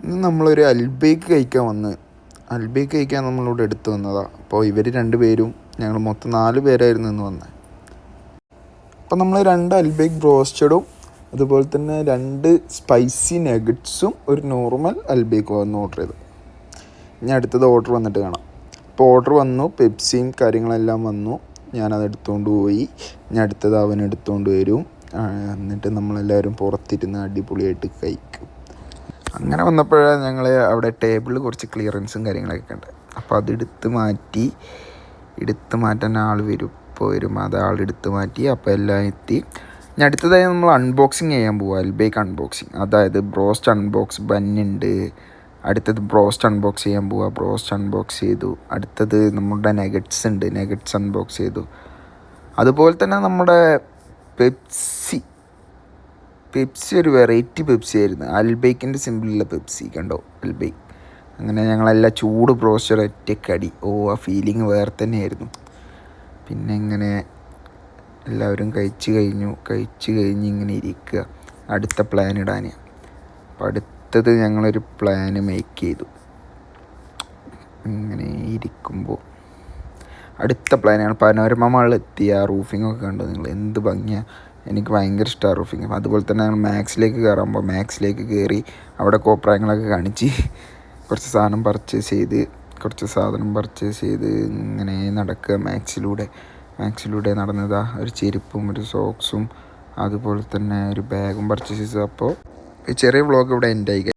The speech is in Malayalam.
ഇന്ന് നമ്മളൊരു അൽബേക്ക് കഴിക്കാൻ നമ്മളിവിടെ എടുത്തു വന്നതാണ്. അപ്പോൾ ഇവർ 2 പേരും ഞങ്ങൾ മൊത്തം 4 പേരായിരുന്നു ഇന്ന് വന്നത്. അപ്പോൾ നമ്മൾ 2 അൽബേക്ക് ബ്രോസ്റ്റഡും അതുപോലെ തന്നെ 2 സ്പൈസി നഗറ്റ്സും ഒരു നോർമൽ അൽബേക്കും വന്ന് ഓർഡർ ചെയ്തു. ഇനി അടുത്തത് ഓർഡർ വന്നിട്ട് കാണാം. ഇപ്പോൾ ഓർഡർ വന്നു, പെപ്സിയും കാര്യങ്ങളെല്ലാം വന്നു. ഞാനത് എടുത്തുകൊണ്ട് പോയി. ഇനി അടുത്തത് അവൻ എടുത്തുകൊണ്ട് വരും. എന്നിട്ട് നമ്മളെല്ലാവരും പുറത്തിരുന്ന് അടിപൊളിയായിട്ട് കഴിക്കും. അങ്ങനെ വന്നപ്പോഴാണ് ഞങ്ങൾ അവിടെ ടേബിളിൽ കുറച്ച് ക്ലിയറൻസും കാര്യങ്ങളൊക്കെ ഉണ്ട്. അപ്പോൾ അത് എടുത്ത് മാറ്റാൻ ആൾ വരും. ഇപ്പോൾ വരും, അത് ആളെടുത്ത് മാറ്റി. അപ്പോൾ എല്ലാം എത്തി. ഇനി അടുത്തതായി നമ്മൾ അൺബോക്സിങ് ചെയ്യാൻ പോവുക. അൽബേക്ക് അൺബോക്സിങ്, അതായത് ബ്രോസ്റ്റ് അൺബോക്സ് ബന്നുണ്ട്. അടുത്തത് ബ്രോസ്റ്റ് അൺബോക്സ് ചെയ്യാൻ പോവുക. ബ്രോസ്റ്റ് അൺബോക്സ് ചെയ്തു. അടുത്തത് നമ്മുടെ നഗറ്റ്സ് ഉണ്ട്, നഗറ്റ്സ് അൺബോക്സ് ചെയ്തു. അതുപോലെ തന്നെ നമ്മുടെ പെപ്സി ഒരു വെറൈറ്റി പെപ്സി ആയിരുന്നു. അൽബേക്കിൻ്റെ സിമ്പിളുള്ള പെപ്സി കണ്ടോ, അൽബേക്ക്. അങ്ങനെ ഞങ്ങളെല്ലാം ചൂട് ബ്രോസ്റ്റർ ഒറ്റക്കടി. ആ ഫീലിംഗ് വേറെ തന്നെയായിരുന്നു. പിന്നെ ഇങ്ങനെ എല്ലാവരും കഴിച്ച് കഴിഞ്ഞ് ഇങ്ങനെ ഇരിക്കുക, അടുത്ത പ്ലാൻ ഇടാൻ. അപ്പോൾ അടുത്തത് ഞങ്ങളൊരു പ്ലാന് മേക്ക് ചെയ്തു. ഇങ്ങനെ ഇരിക്കുമ്പോൾ അടുത്ത പ്ലാനാണ് പനോരമ മാളിലെത്തി. ആ റൂഫിങ്ങൊക്കെ കണ്ടു നിങ്ങൾ, എന്ത് ഭംഗിയാണ്. എനിക്ക് ഭയങ്കര ഇഷ്ടമാണ് റൂഫിങ്. അതുപോലെ തന്നെ ഞങ്ങൾ മാക്സിലേക്ക് കയറുമ്പോൾ മാക്സിലേക്ക് കയറി അവിടെ കോപ്രായങ്ങളൊക്കെ കാണിച്ച് കുറച്ച് സാധനം പർച്ചേസ് ചെയ്ത് ഇങ്ങനെ നടക്കുക. മാക്സിലൂടെ നടന്നതാ. ഒരു ചെരുപ്പും ഒരു സോക്സും അതുപോലെ തന്നെ ഒരു ബാഗും പർച്ചേസ് ചെയ്തു. അപ്പോൾ ചെറിയ വ്ളോഗ് ഇവിടെ എൻഡായി.